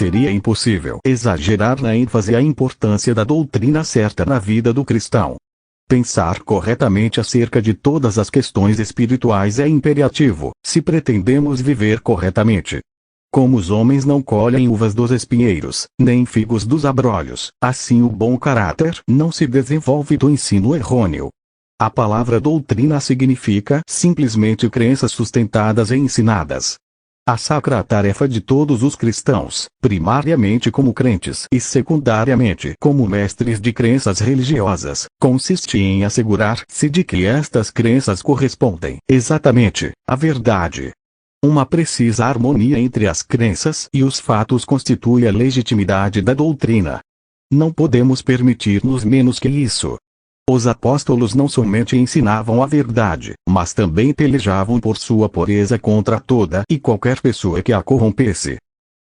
seria impossível exagerar na ênfase a importância da doutrina certa na vida do cristão. Pensar corretamente acerca de todas as questões espirituais é imperativo, se pretendemos viver corretamente. Como os homens não colhem uvas dos espinheiros, nem figos dos abrolhos, assim o bom caráter não se desenvolve do ensino errôneo. A palavra doutrina significa simplesmente crenças sustentadas e ensinadas. A sacra tarefa de todos os cristãos, primariamente como crentes e secundariamente como mestres de crenças religiosas, consiste em assegurar-se de que estas crenças correspondem exatamente à verdade. Uma precisa harmonia entre as crenças e os fatos constitui a legitimidade da doutrina. Não podemos permitir-nos menos que isso. Os apóstolos não somente ensinavam a verdade, mas também pelejavam por sua pureza contra toda e qualquer pessoa que a corrompesse.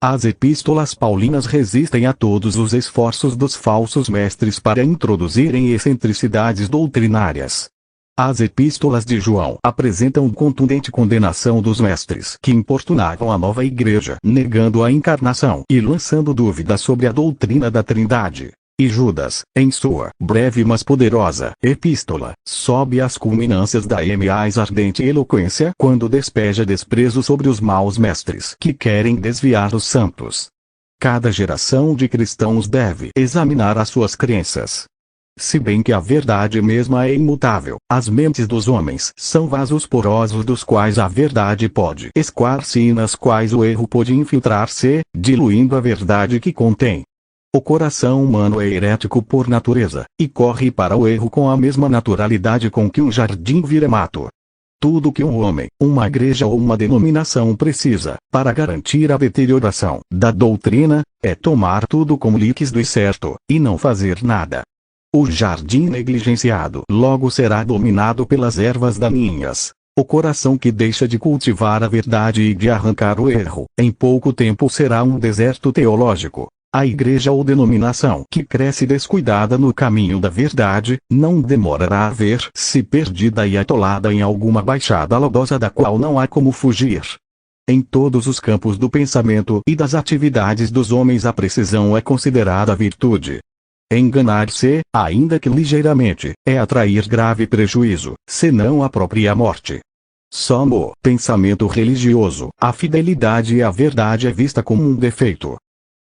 As epístolas paulinas resistem a todos os esforços dos falsos mestres para introduzirem excentricidades doutrinárias. As epístolas de João apresentam contundente condenação dos mestres que importunavam a nova igreja, negando a encarnação e lançando dúvidas sobre a doutrina da Trindade. E Judas, em sua breve mas poderosa epístola, sobe às culminâncias da mais ardente eloquência quando despeja desprezo sobre os maus mestres que querem desviar os santos. Cada geração de cristãos deve examinar as suas crenças. Se bem que a verdade mesma é imutável, as mentes dos homens são vasos porosos dos quais a verdade pode escoar-se e nas quais o erro pode infiltrar-se, diluindo a verdade que contém. O coração humano é herético por natureza, e corre para o erro com a mesma naturalidade com que um jardim vira mato. Tudo que um homem, uma igreja ou uma denominação precisa, para garantir a deterioração da doutrina, é tomar tudo como líquido e certo, e não fazer nada. O jardim negligenciado logo será dominado pelas ervas daninhas. O coração que deixa de cultivar a verdade e de arrancar o erro, em pouco tempo será um deserto teológico. A igreja ou denominação que cresce descuidada no caminho da verdade, não demorará a ver-se perdida e atolada em alguma baixada lodosa da qual não há como fugir. Em todos os campos do pensamento e das atividades dos homens a precisão é considerada virtude. Enganar-se, ainda que ligeiramente, é atrair grave prejuízo, senão a própria morte. Só no pensamento religioso, a fidelidade à verdade é vista como um defeito.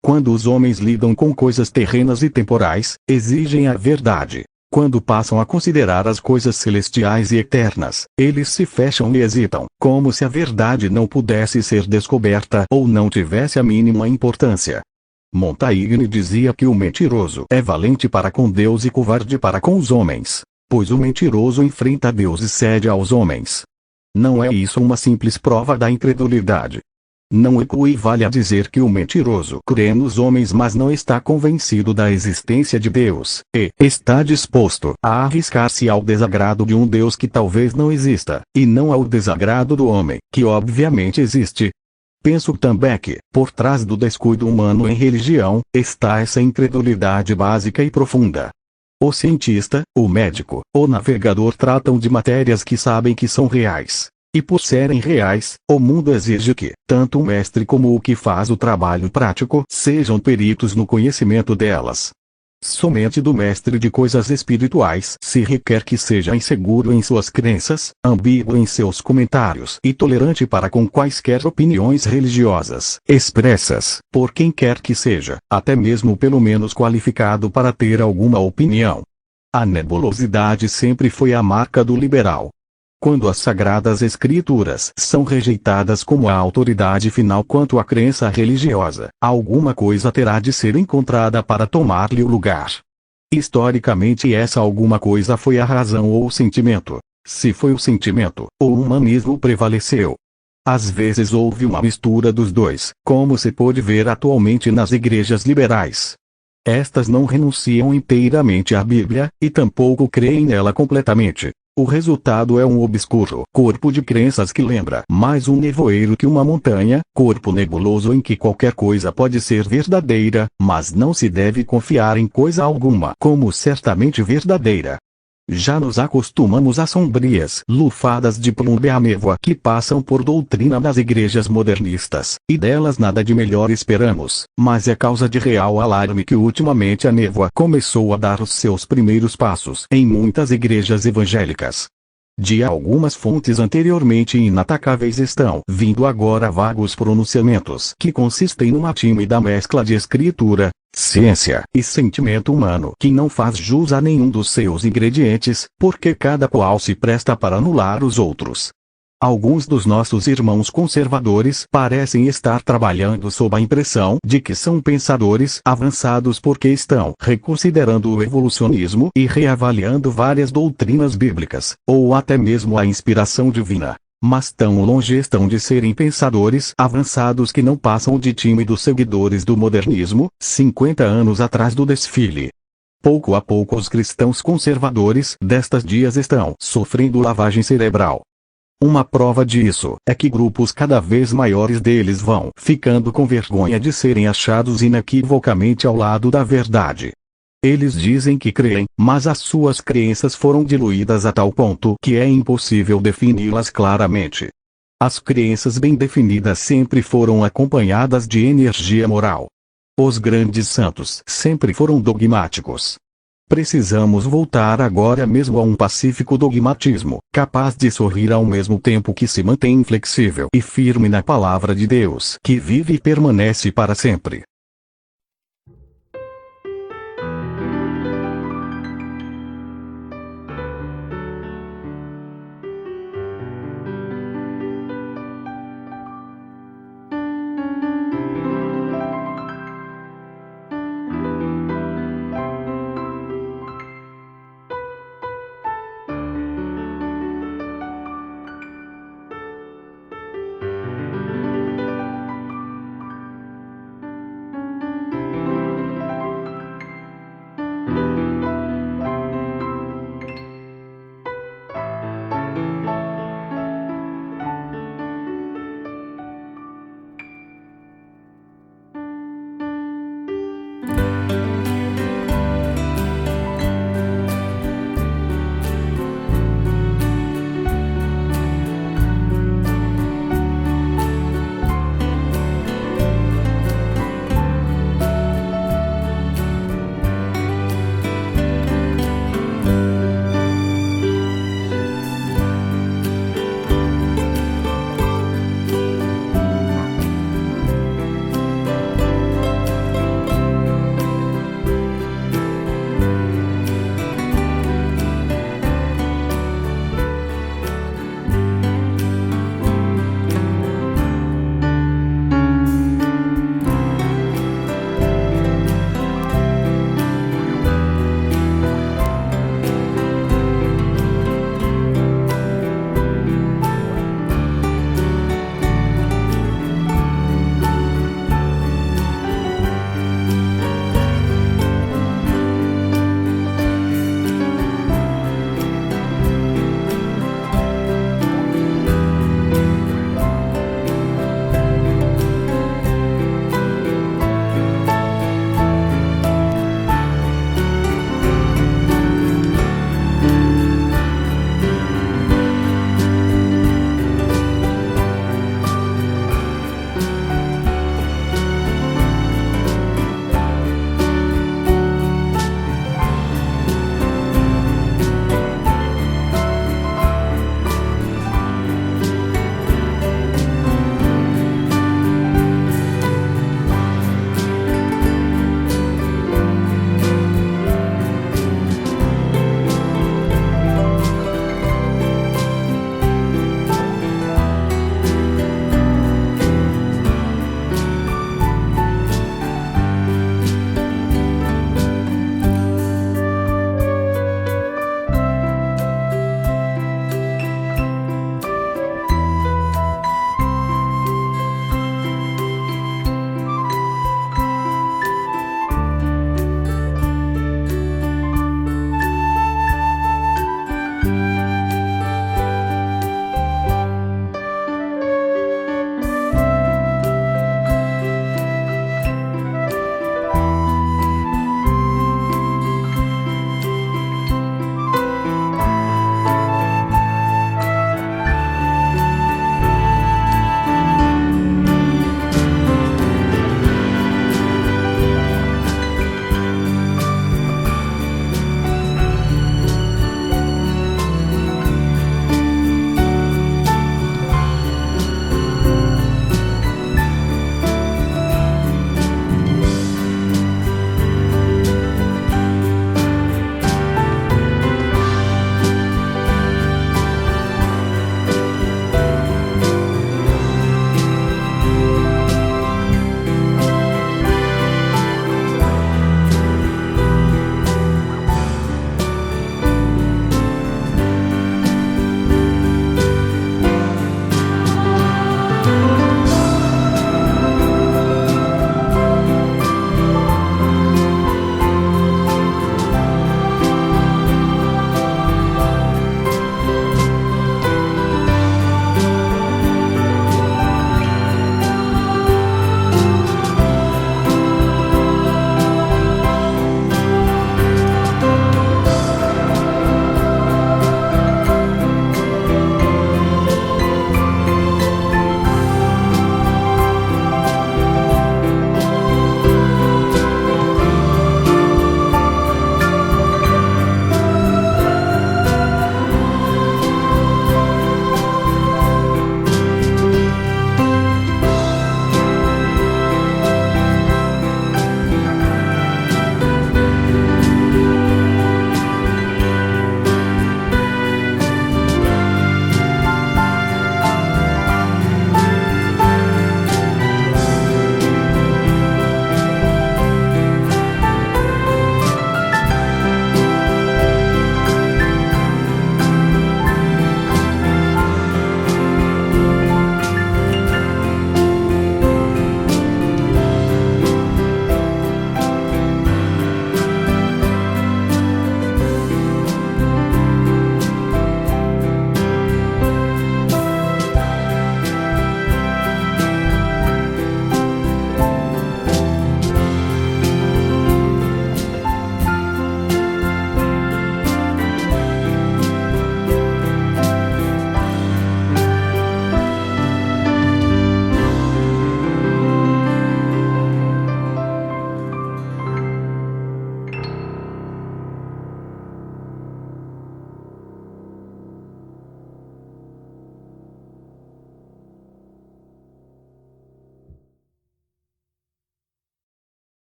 Quando os homens lidam com coisas terrenas e temporais, exigem a verdade. Quando passam a considerar as coisas celestiais e eternas, eles se fecham e hesitam, como se a verdade não pudesse ser descoberta ou não tivesse a mínima importância. Montaigne dizia que o mentiroso é valente para com Deus e covarde para com os homens, pois o mentiroso enfrenta Deus e cede aos homens. Não é isso uma simples prova da incredulidade? Não equivale a dizer que o mentiroso crê nos homens mas não está convencido da existência de Deus, e está disposto a arriscar-se ao desagrado de um Deus que talvez não exista, e não ao desagrado do homem, que obviamente existe. Penso também que, por trás do descuido humano em religião, está essa incredulidade básica e profunda. O cientista, o médico, o navegador tratam de matérias que sabem que são reais. E por serem reais, o mundo exige que, tanto o mestre como o que faz o trabalho prático, sejam peritos no conhecimento delas. Somente do mestre de coisas espirituais se requer que seja inseguro em suas crenças, ambíguo em seus comentários e tolerante para com quaisquer opiniões religiosas expressas por quem quer que seja, até mesmo pelo menos qualificado para ter alguma opinião. A nebulosidade sempre foi a marca do liberal. Quando as sagradas escrituras são rejeitadas como a autoridade final quanto à crença religiosa, alguma coisa terá de ser encontrada para tomar-lhe o lugar. Historicamente essa alguma coisa foi a razão ou o sentimento. Se foi o sentimento, o humanismo prevaleceu. Às vezes houve uma mistura dos dois, como se pode ver atualmente nas igrejas liberais. Estas não renunciam inteiramente à Bíblia, e tampouco creem nela completamente. O resultado é um obscuro corpo de crenças que lembra mais um nevoeiro que uma montanha, corpo nebuloso em que qualquer coisa pode ser verdadeira, mas não se deve confiar em coisa alguma como certamente verdadeira. Já nos acostumamos às sombrias lufadas de plume e a névoa que passam por doutrina das igrejas modernistas, e delas nada de melhor esperamos, mas é causa de real alarme que ultimamente a névoa começou a dar os seus primeiros passos em muitas igrejas evangélicas. De algumas fontes anteriormente inatacáveis estão vindo agora vagos pronunciamentos que consistem numa tímida mescla de escritura, ciência e sentimento humano que não faz jus a nenhum dos seus ingredientes, porque cada qual se presta para anular os outros. Alguns dos nossos irmãos conservadores parecem estar trabalhando sob a impressão de que são pensadores avançados porque estão reconsiderando o evolucionismo e reavaliando várias doutrinas bíblicas, ou até mesmo a inspiração divina. Mas tão longe estão de serem pensadores avançados que não passam de tímidos seguidores do modernismo, 50 anos atrás do desfile. Pouco a pouco os cristãos conservadores destas dias estão sofrendo lavagem cerebral. Uma prova disso é que grupos cada vez maiores deles vão ficando com vergonha de serem achados inequivocamente ao lado da verdade. Eles dizem que creem, mas as suas crenças foram diluídas a tal ponto que é impossível defini-las claramente. As crenças bem definidas sempre foram acompanhadas de energia moral. Os grandes santos sempre foram dogmáticos. Precisamos voltar agora mesmo a um pacífico dogmatismo, capaz de sorrir ao mesmo tempo que se mantém inflexível e firme na palavra de Deus que vive e permanece para sempre.